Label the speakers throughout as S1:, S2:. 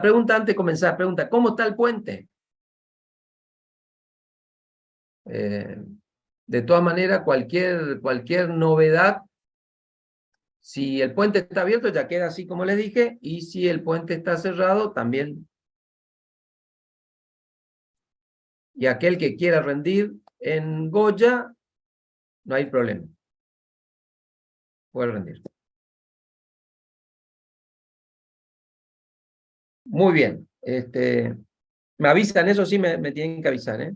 S1: pregunta antes de comenzar, pregunta, ¿cómo está el puente? De todas maneras, cualquier novedad, si el puente está abierto ya queda así como les dije, y si el puente está cerrado también. Y aquel que quiera rendir en Goya, no hay problema. Puede rendir. Muy bien. Me avisan, eso sí me tienen que avisar, ¿eh?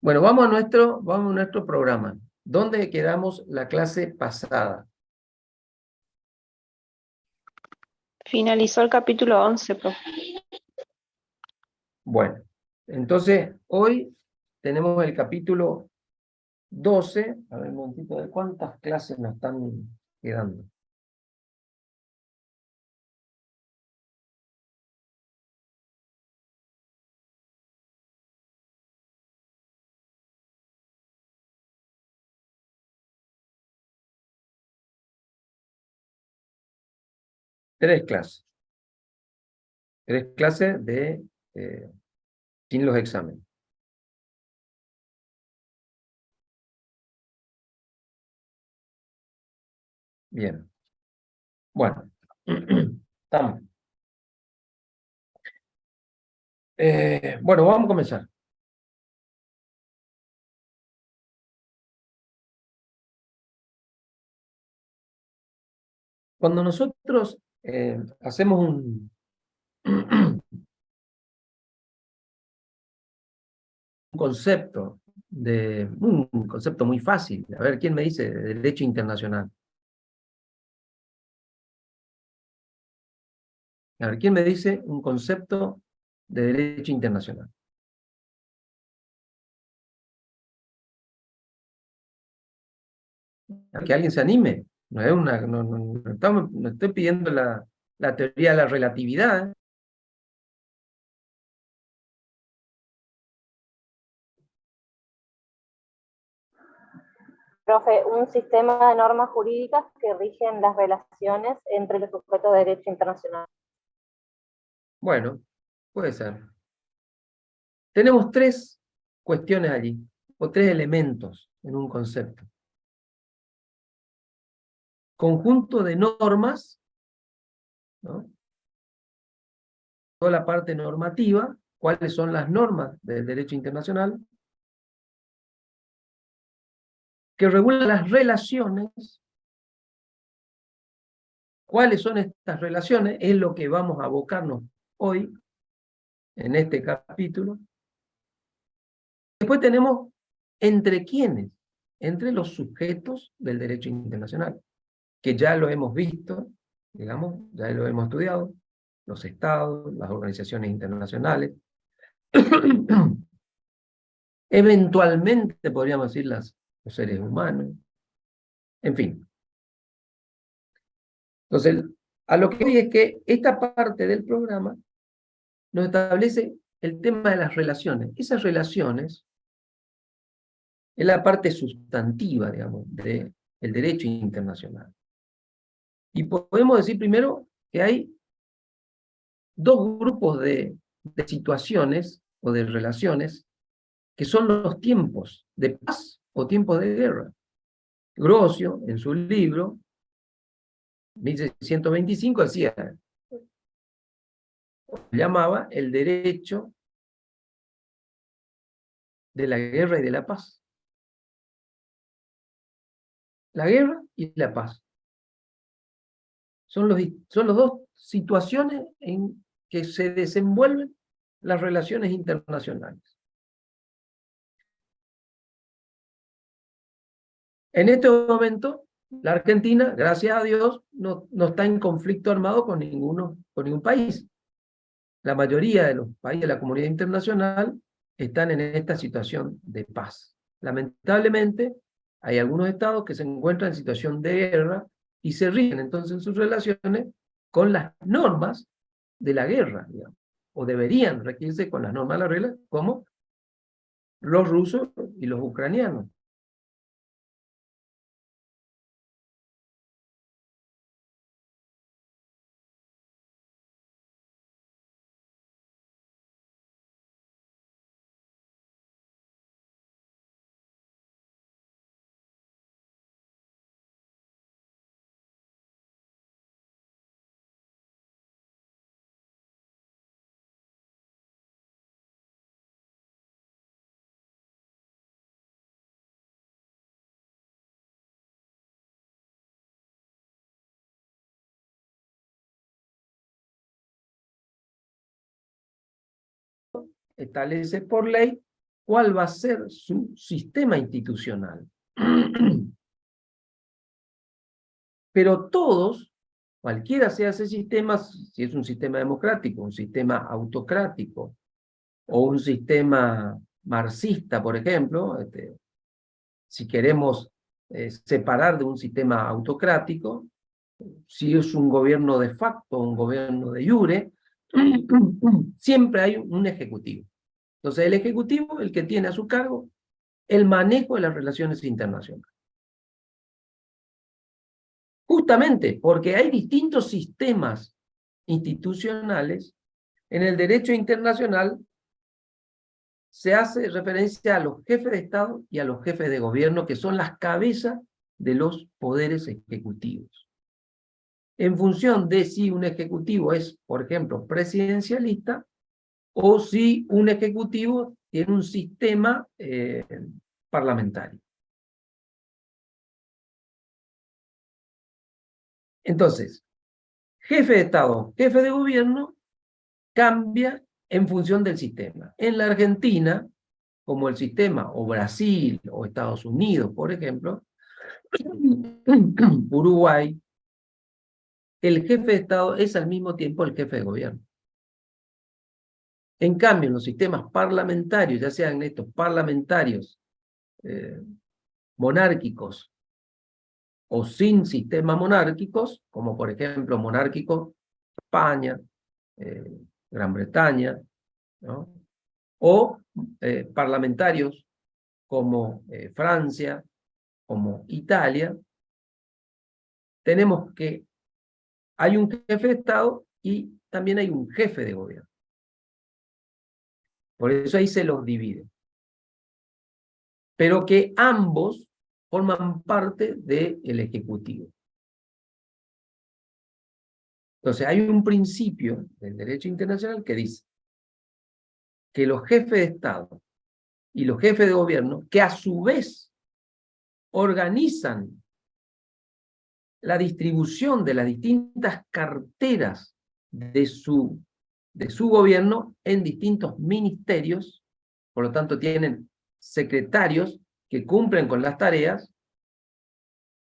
S1: Bueno, vamos a nuestro programa. ¿Dónde quedamos la clase pasada?
S2: Finalizó el capítulo 11, profe.
S1: Bueno, entonces hoy tenemos el capítulo 12. A ver un momentito, ¿de cuántas clases nos están quedando? Tres clases. Tres clases sin los exámenes. Bien. Bueno, estamos. Bueno, vamos a comenzar. Cuando nosotros hacemos un concepto un concepto muy fácil. A ver, ¿quién me dice de derecho internacional? A ver, ¿quién me dice un concepto de derecho internacional? Que alguien se anime. No, es una, no estoy pidiendo la teoría de la relatividad.
S3: Profe, un sistema de normas jurídicas que rigen las relaciones entre los sujetos de derecho internacional.
S1: Bueno, puede ser. Tenemos tres cuestiones allí, o tres elementos en un concepto. Conjunto de normas, ¿no? Toda la parte normativa, cuáles son las normas del derecho internacional, que regulan las relaciones. ¿Cuáles son estas relaciones? Es lo que vamos a abocarnos hoy, en este capítulo. Después tenemos entre quiénes, entre los sujetos del derecho internacional, que ya lo hemos visto, digamos, ya lo hemos estudiado, los estados, las organizaciones internacionales, eventualmente podríamos decir los seres humanos, en fin. Entonces, a lo que voy es que esta parte del programa nos establece el tema de las relaciones. Esas relaciones es la parte sustantiva, digamos, del derecho internacional. Y podemos decir primero que hay dos grupos de situaciones o de relaciones que son los tiempos de paz o tiempos de guerra. Grocio, en su libro, 1625, llamaba el derecho de la guerra y de la paz. La guerra y la paz. Son los dos situaciones en que se desenvuelven las relaciones internacionales. En este momento, la Argentina, gracias a Dios, no está en conflicto armado con ningún país. La mayoría de los países de la comunidad internacional están en esta situación de paz. Lamentablemente, hay algunos estados que se encuentran en situación de guerra y se rigen entonces en sus relaciones con las normas de la guerra, digamos, o deberían regirse con las normas de la regla, como los rusos y los ucranianos. establece por ley cuál va a ser su sistema institucional. Pero todos, cualquiera sea ese sistema, si es un sistema democrático, un sistema autocrático, o un sistema marxista, por ejemplo, si queremos separar de un sistema autocrático, si es un gobierno de facto, un gobierno de jure, siempre hay un ejecutivo. Entonces, el ejecutivo, el que tiene a su cargo el manejo de las relaciones internacionales. Justamente porque hay distintos sistemas institucionales, en el derecho internacional se hace referencia a los jefes de Estado y a los jefes de gobierno, que son las cabezas de los poderes ejecutivos. En función de si un ejecutivo es, por ejemplo, presidencialista, o si un ejecutivo tiene un sistema parlamentario. Entonces, jefe de Estado, jefe de gobierno, cambia en función del sistema. En la Argentina, como el sistema, o Brasil, o Estados Unidos, por ejemplo, Uruguay, el jefe de Estado es al mismo tiempo el jefe de gobierno. En cambio, en los sistemas parlamentarios, ya sean estos parlamentarios monárquicos o sin sistemas monárquicos, como por ejemplo monárquico España, Gran Bretaña, ¿no? O parlamentarios como Francia, como Italia, tenemos que hay un jefe de Estado y también hay un jefe de gobierno. Por eso ahí se los divide. Pero que ambos forman parte del Ejecutivo. Entonces hay un principio del derecho internacional que dice que los jefes de Estado y los jefes de gobierno, que a su vez organizan la distribución de las distintas carteras de su gobierno en distintos ministerios, por lo tanto tienen secretarios que cumplen con las tareas,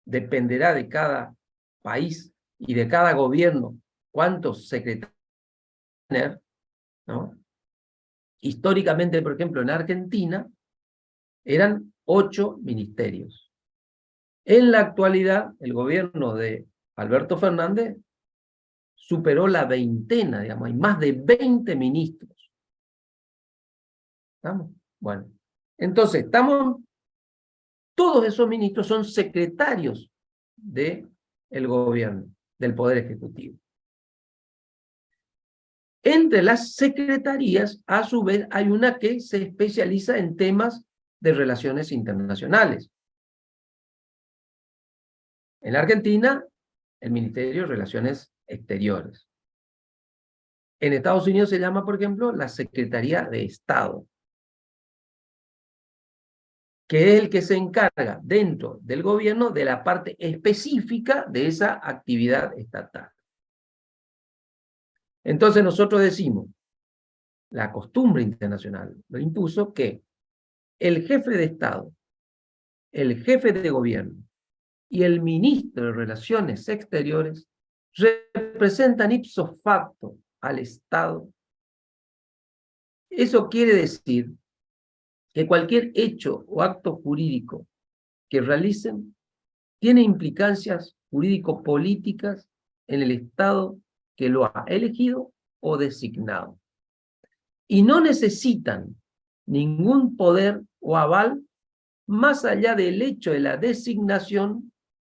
S1: dependerá de cada país y de cada gobierno cuántos secretarios tener, ¿no? Históricamente, por ejemplo, en Argentina, eran 8 ministerios. En la actualidad, el gobierno de Alberto Fernández superó la veintena, digamos, hay más de 20 ministros. ¿Estamos? Bueno, entonces, todos esos ministros son secretarios del gobierno, del Poder Ejecutivo. Entre las secretarías, a su vez, hay una que se especializa en temas de relaciones internacionales. En la Argentina, el Ministerio de Relaciones Exteriores. En Estados Unidos se llama, por ejemplo, la Secretaría de Estado, que es el que se encarga dentro del gobierno de la parte específica de esa actividad estatal. Entonces nosotros decimos, la costumbre internacional lo impuso que el jefe de Estado, el jefe de gobierno y el ministro de Relaciones Exteriores representan ipso facto al Estado. Eso quiere decir que cualquier hecho o acto jurídico que realicen tiene implicancias jurídico-políticas en el Estado que lo ha elegido o designado. Y no necesitan ningún poder o aval más allá del hecho de la designación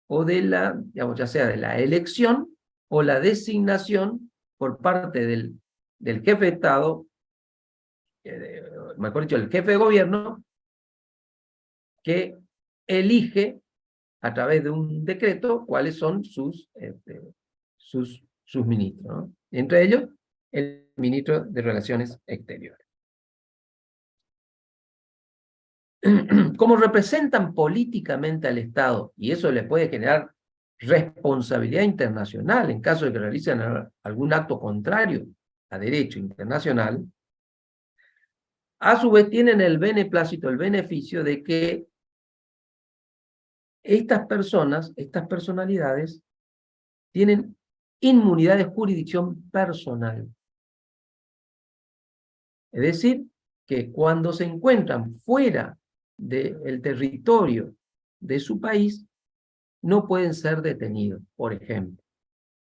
S1: o de la, digamos, ya sea de la elección o la designación por parte del jefe de Estado, mejor dicho, el jefe de gobierno, que elige a través de un decreto cuáles son sus ministros, ¿no? Entre ellos, el ministro de Relaciones Exteriores. Como representan políticamente al Estado, y eso le puede generar responsabilidad internacional en caso de que realicen algún acto contrario a derecho internacional, a su vez tienen el beneplácito, el beneficio de que estas personas, estas personalidades, tienen inmunidad de jurisdicción personal. Es decir, que cuando se encuentran fuera del territorio de su país, no pueden ser detenidos, por ejemplo,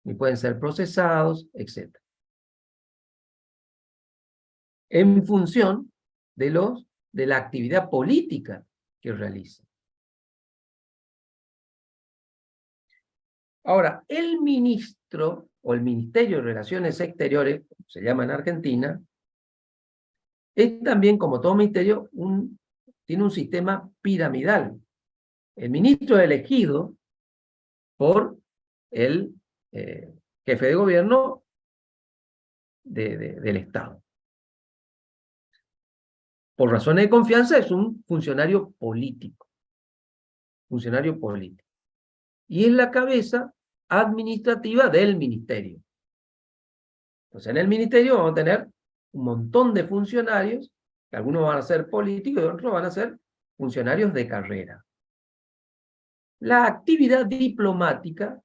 S1: ni pueden ser procesados, etc. En función de la actividad política que realizan. Ahora, el ministro o el Ministerio de Relaciones Exteriores, como se llama en Argentina, es también, como todo ministerio, tiene un sistema piramidal. El ministro es elegido por el jefe de gobierno del Estado. Por razones de confianza es un funcionario político. Funcionario político. Y es la cabeza administrativa del ministerio. Entonces, en el ministerio vamos a tener un montón de funcionarios, que algunos van a ser políticos y otros van a ser funcionarios de carrera. La actividad diplomática,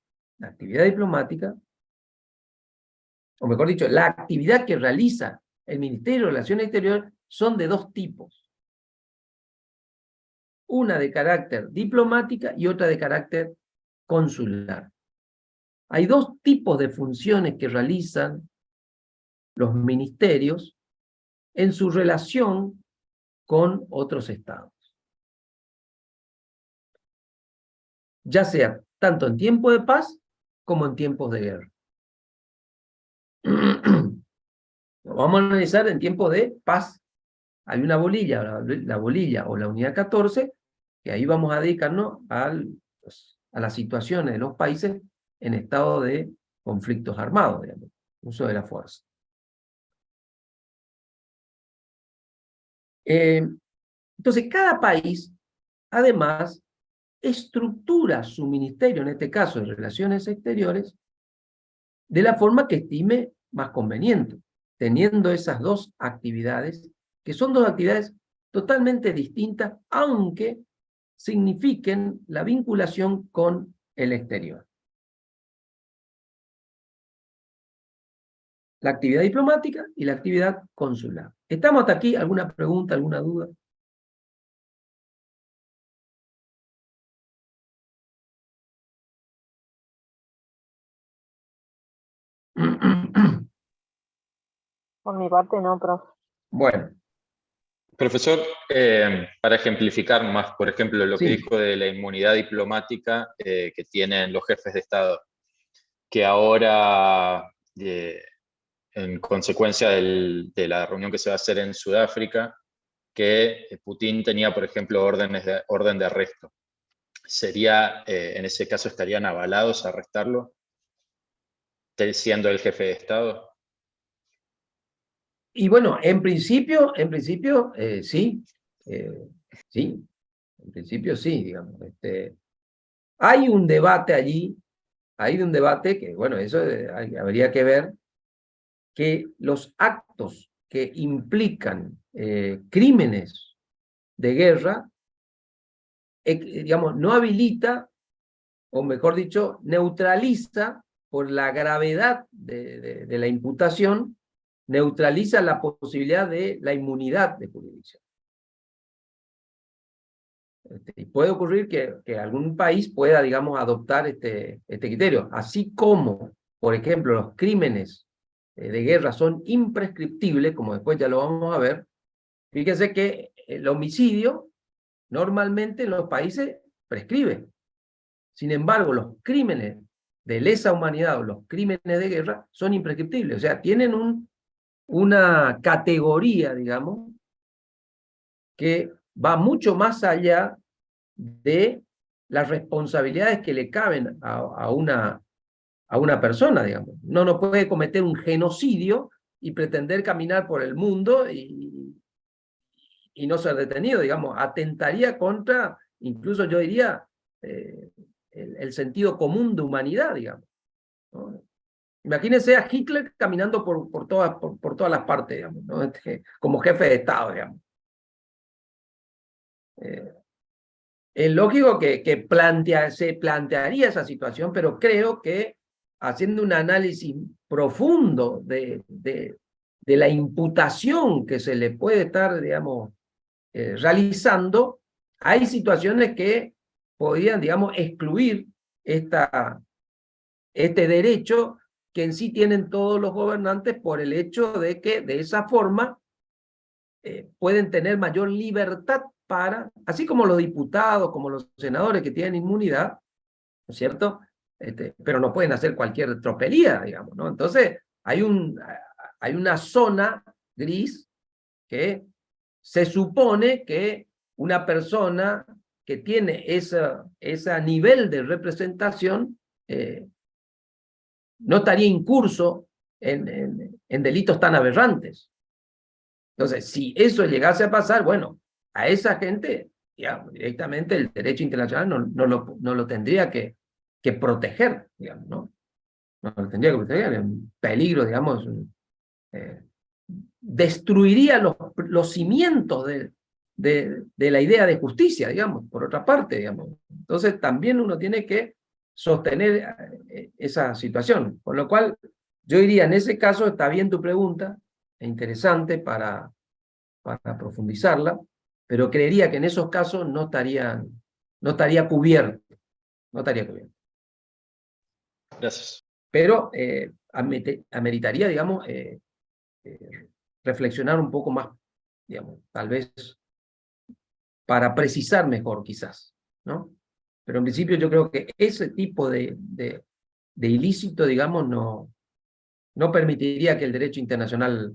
S1: o mejor dicho, la actividad que realiza el Ministerio de Relaciones Exteriores son de dos tipos. Una de carácter diplomática y otra de carácter consular. Hay dos tipos de funciones que realizan los ministerios en su relación con otros estados. Ya sea tanto en tiempo de paz como en tiempos de guerra. Lo vamos a analizar en tiempos de paz. Hay una bolilla, la bolilla o la unidad 14, que ahí vamos a dedicarnos a las situaciones de los países en estado de conflictos armados, digamos, uso de la fuerza. Entonces, cada país, además, estructura su ministerio, en este caso de Relaciones Exteriores, de la forma que estime más conveniente, teniendo esas dos actividades, que son dos actividades totalmente distintas, aunque signifiquen la vinculación con el exterior. La actividad diplomática y la actividad consular. ¿Estamos hasta aquí? ¿Alguna pregunta, alguna duda?
S3: Por mi parte no, profe.
S1: Bueno.
S4: Profesor, para ejemplificar más, por ejemplo, lo que dijo de la inmunidad diplomática que tienen los jefes de Estado, que ahora, en consecuencia de la reunión que se va a hacer en Sudáfrica, que Putin tenía, por ejemplo, orden de arresto. ¿Sería, en ese caso, estarían avalados a arrestarlo, siendo el jefe de Estado?
S1: Y bueno, en principio, sí. Sí, en principio sí, digamos. Hay un debate allí, hay un debate que, bueno, eso habría que ver, que los actos que implican crímenes de guerra, digamos, no habilita, o mejor dicho, neutraliza por la gravedad de la imputación, neutraliza la posibilidad de la inmunidad de jurisdicción. Y puede ocurrir que algún país pueda, digamos, adoptar este criterio, así como, por ejemplo, los crímenes de guerra son imprescriptibles, como después ya lo vamos a ver. Fíjense que el homicidio normalmente en los países prescribe. Sin embargo, los crímenes de lesa humanidad o los crímenes de guerra son imprescriptibles. O sea, tienen una categoría, digamos, que va mucho más allá de las responsabilidades que le caben a una persona, digamos. No puede cometer un genocidio y pretender caminar por el mundo y no ser detenido, digamos. Atentaría contra, incluso yo diría, el sentido común de humanidad, digamos, ¿no? Imagínense a Hitler caminando por todas las partes, digamos, ¿no? Como jefe de Estado, digamos. Es lógico que se plantearía esa situación, pero creo que haciendo un análisis profundo de la imputación que se le puede estar, digamos, realizando, hay situaciones que podrían, digamos, excluir este derecho que en sí tienen todos los gobernantes por el hecho de que de esa forma pueden tener mayor libertad para, así como los diputados, como los senadores que tienen inmunidad, ¿no es cierto? Pero no pueden hacer cualquier tropelía, digamos, ¿no? Entonces, hay una zona gris que se supone que una persona que tiene ese nivel de representación no estaría incurso en delitos tan aberrantes. Entonces, si eso llegase a pasar, bueno, a esa gente, digamos, directamente el derecho internacional no lo tendría que proteger, digamos, ¿no? No lo tendría que proteger, en peligro, digamos, destruiría los cimientos de la idea de justicia, digamos, por otra parte, digamos. Entonces, también uno tiene que sostener esa situación, por lo cual yo diría, en ese caso, está bien tu pregunta, es interesante para profundizarla, pero creería que en esos casos no estaría cubierto. No estaría cubierto.
S4: Gracias.
S1: Pero ameritaría, digamos, reflexionar un poco más, digamos, tal vez para precisar mejor, quizás, ¿no? Pero en principio yo creo que ese tipo de ilícito, digamos, no permitiría que el derecho internacional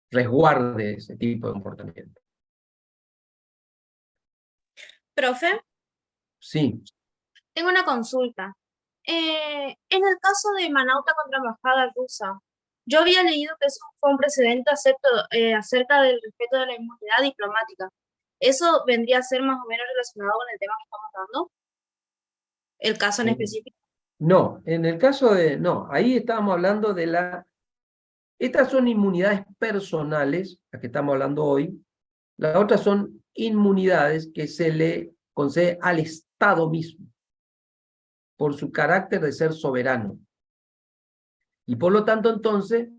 S1: resguarde ese tipo de comportamiento.
S5: Profe,
S1: Sí.
S5: tengo una consulta. En el caso de Manauta contra embajada rusa, yo había leído que eso fue un precedente acerca del respeto de la inmunidad diplomática. ¿Eso vendría a ser más o menos relacionado con el tema que estamos dando? ¿El caso en específico?
S1: No, en el caso de... No, ahí estábamos hablando de estas son inmunidades personales, las que estamos hablando hoy. Las otras son inmunidades que se le concede al Estado mismo por su carácter de ser soberano. Y por lo tanto, entonces,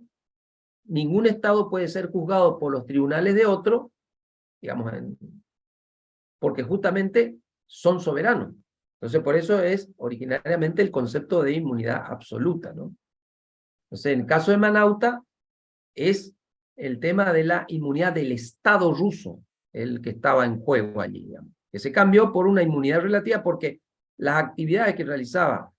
S1: ningún Estado puede ser juzgado por los tribunales de otro, digamos, porque justamente son soberanos. Entonces, por eso es originariamente el concepto de inmunidad absoluta, ¿no? Entonces, en el caso de Manauta, es el tema de la inmunidad del Estado ruso, el que estaba en juego allí, digamos, que se cambió por una inmunidad relativa porque las actividades que realizaba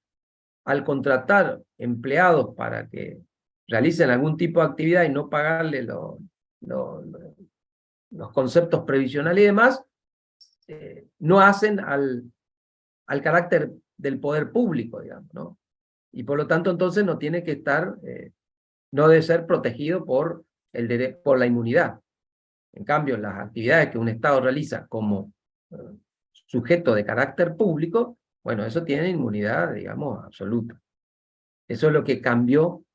S1: al contratar empleados para que realicen algún tipo de actividad y no pagarle los conceptos previsionales y demás, no hacen al carácter del poder público, digamos, ¿no? Y por lo tanto, entonces, no tiene que estar, no debe ser protegido por la inmunidad. En cambio, las actividades que un Estado realiza como sujeto de carácter público, bueno, eso tiene inmunidad, digamos, absoluta. Eso es lo que cambió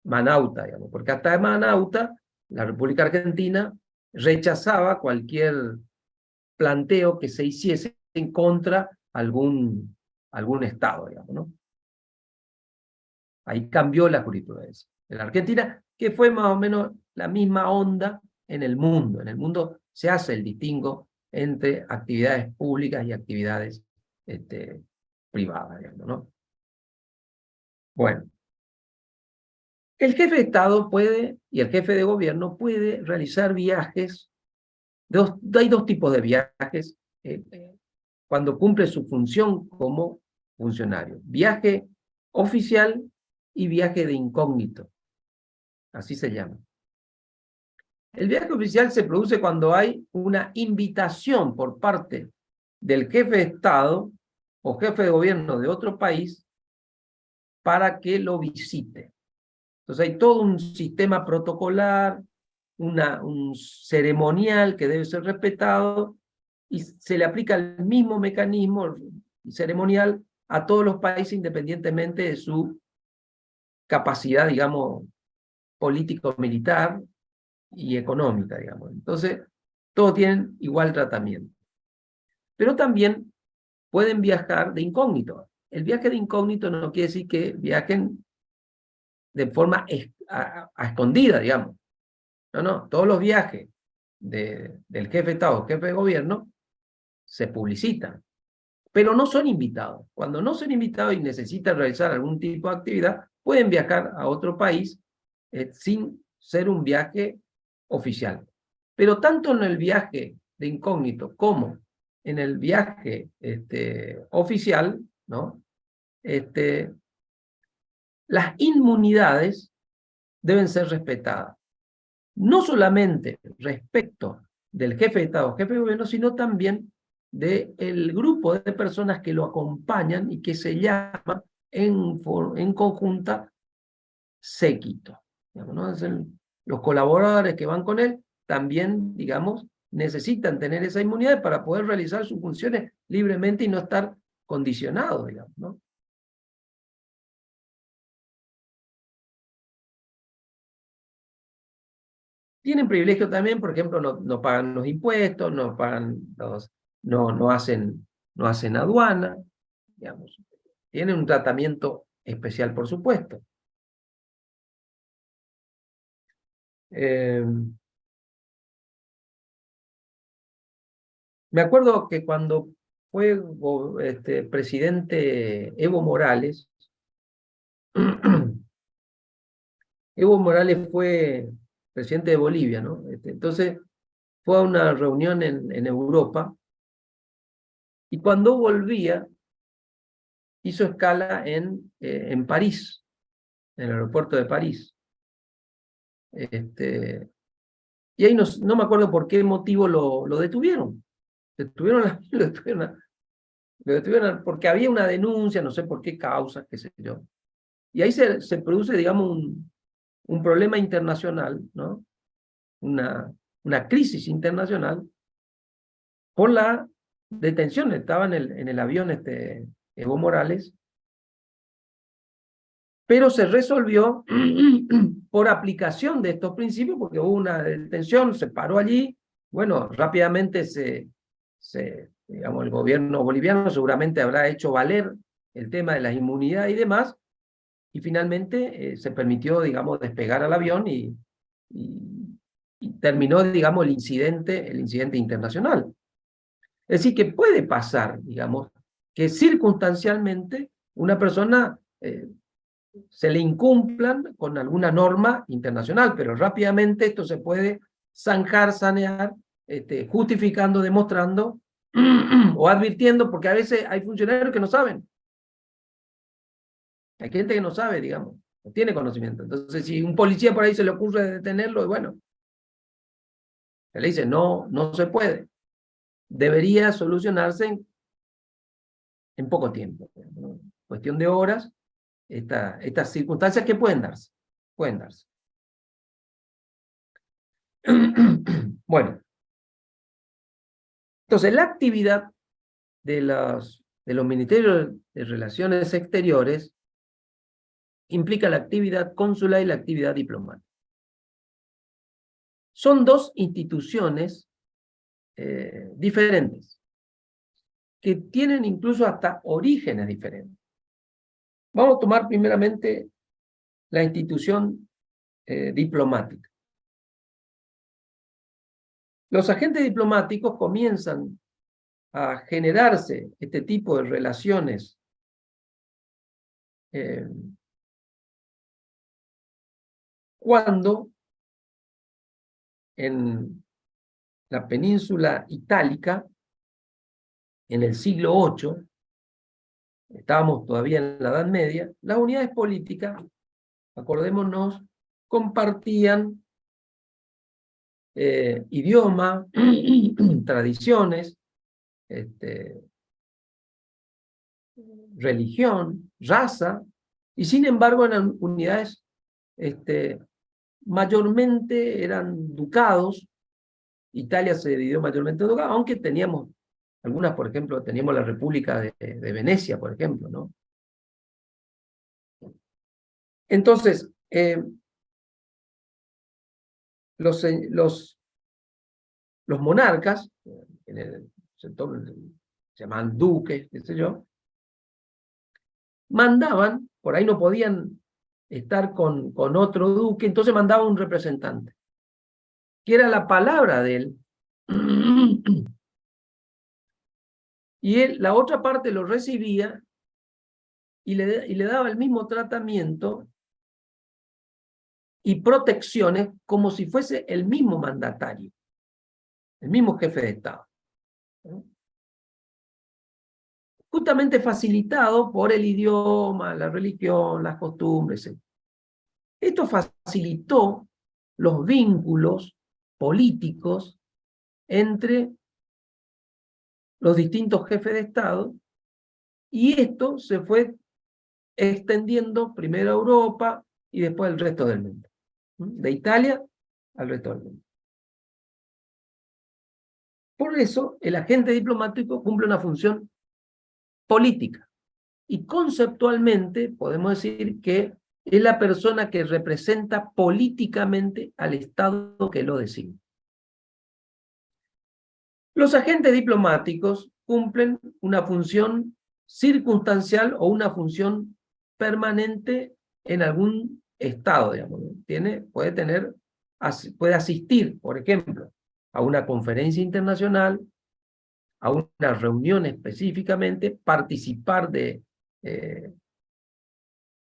S1: Manauta, digamos, porque hasta Manauta, la República Argentina rechazaba cualquier planteo que se hiciese en contra algún Estado, digamos, ¿no? Ahí cambió la jurisprudencia de la Argentina, que fue más o menos la misma onda en el mundo. En el mundo se hace el distingo entre actividades públicas y actividades privadas, digamos, ¿no? Bueno. El jefe de Estado puede, y el jefe de gobierno puede realizar viajes. Hay dos tipos de viajes cuando cumple su función como funcionario. Viaje oficial y viaje de incógnito. Así se llama. El viaje oficial se produce cuando hay una invitación por parte del jefe de Estado o jefe de gobierno de otro país para que lo visite. Entonces hay todo un sistema protocolar, un ceremonial que debe ser respetado y se le aplica el mismo mecanismo ceremonial a todos los países independientemente de su capacidad, digamos, político-militar y económica, digamos. Entonces, todos tienen igual tratamiento. Pero también pueden viajar de incógnito. El viaje de incógnito no quiere decir que viajen de forma a escondida, digamos. No, todos los viajes del jefe de Estado, jefe de gobierno, se publicitan, pero no son invitados. Cuando no son invitados y necesitan realizar algún tipo de actividad, pueden viajar a otro país sin ser un viaje oficial. Pero tanto en el viaje de incógnito como en el viaje oficial, ¿no? Las inmunidades deben ser respetadas. No solamente respecto del jefe de Estado, jefe de gobierno, sino también del grupo de personas que lo acompañan y que se llama en conjunta séquito. Digamos, ¿no? Los colaboradores que van con él también, digamos, necesitan tener esa inmunidad para poder realizar sus funciones libremente y no estar condicionados, digamos, ¿no? Tienen privilegio también, por ejemplo, no pagan los impuestos, no pagan no hacen aduana, digamos. Tienen un tratamiento especial, por supuesto. Me acuerdo que cuando fue presidente Evo Morales, Evo Morales fue presidente de Bolivia, ¿no? Entonces fue a una reunión en Europa y cuando volvía hizo escala en París, en el aeropuerto de París. Y ahí no me acuerdo por qué motivo lo detuvieron. Lo detuvieron porque había una denuncia, no sé por qué causa, qué sé yo. Y ahí se produce, digamos, un problema internacional, ¿no? Una crisis internacional por la detención. Estaba en el avión Evo Morales, pero se resolvió por aplicación de estos principios, porque hubo una detención, se paró allí, bueno, rápidamente digamos, el gobierno boliviano seguramente habrá hecho valer el tema de la inmunidad y demás, y finalmente se permitió, digamos, despegar al avión y terminó, digamos, el incidente internacional. Es decir, que puede pasar, digamos, que circunstancialmente una persona se le incumplan con alguna norma internacional, pero rápidamente esto se puede zanjar, sanear, justificando, demostrando o advirtiendo, porque a veces hay funcionarios que no saben. Hay gente que no sabe, digamos, no tiene conocimiento. Entonces, si un policía por ahí se le ocurre detenerlo, bueno, se le dice, no se puede. Debería solucionarse en poco tiempo, ¿no? Cuestión de horas, estas circunstancias que pueden darse. Bueno, entonces la actividad de los ministerios de Relaciones Exteriores implica la actividad consular y la actividad diplomática. Son dos instituciones diferentes, que tienen incluso hasta orígenes diferentes. Vamos a tomar primeramente la institución diplomática. Los agentes diplomáticos comienzan a generarse este tipo de relaciones cuando en la península itálica, en el siglo VIII, estábamos todavía en la Edad Media, las unidades políticas, acordémonos, compartían idioma, tradiciones, religión, raza, y sin embargo eran unidades, mayormente eran ducados. Italia se dividió mayormente en ducados, aunque Algunas, por ejemplo, teníamos la República de Venecia, por ejemplo, ¿no? Entonces, los monarcas, en el sector, se llamaban duques, qué sé yo, mandaban, por ahí no podían estar con otro duque, entonces mandaba un representante, que era la palabra de él. Y él, la otra parte lo recibía y le daba el mismo tratamiento y protecciones como si fuese el mismo mandatario, el mismo jefe de Estado. ¿No? Justamente facilitado por el idioma, la religión, las costumbres, etc. Esto facilitó los vínculos políticos entre los distintos jefes de Estado, y esto se fue extendiendo primero a Europa y después al resto del mundo. De Italia al resto del mundo. Por eso, el agente diplomático cumple una función política. Y conceptualmente podemos decir que es la persona que representa políticamente al Estado que lo designa. Los agentes diplomáticos cumplen una función circunstancial o una función permanente en algún Estado, digamos. Puede asistir, por ejemplo, a una conferencia internacional, a una reunión específicamente, participar de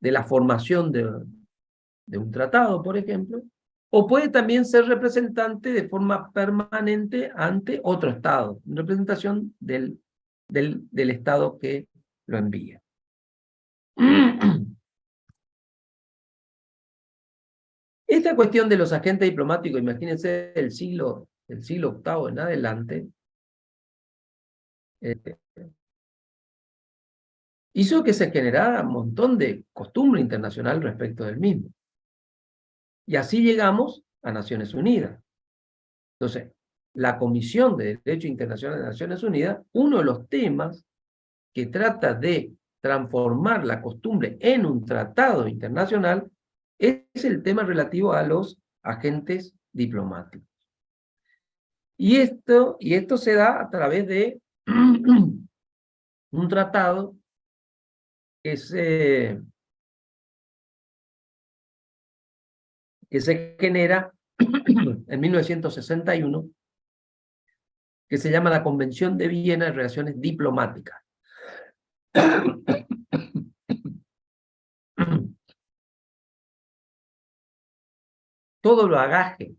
S1: la formación de un tratado, por ejemplo, o puede también ser representante de forma permanente ante otro Estado, en representación del Estado que lo envía. Esta cuestión de los agentes diplomáticos, imagínense del siglo VIII en adelante, hizo que se generara un montón de costumbre internacional respecto del mismo. Y así llegamos a Naciones Unidas. Entonces, la Comisión de Derecho Internacional de Naciones Unidas, uno de los temas que trata de transformar la costumbre en un tratado internacional es el tema relativo a los agentes diplomáticos. Y esto se da a través de un tratado que se genera en 1961, que se llama la Convención de Viena de Relaciones Diplomáticas. Todo el bagaje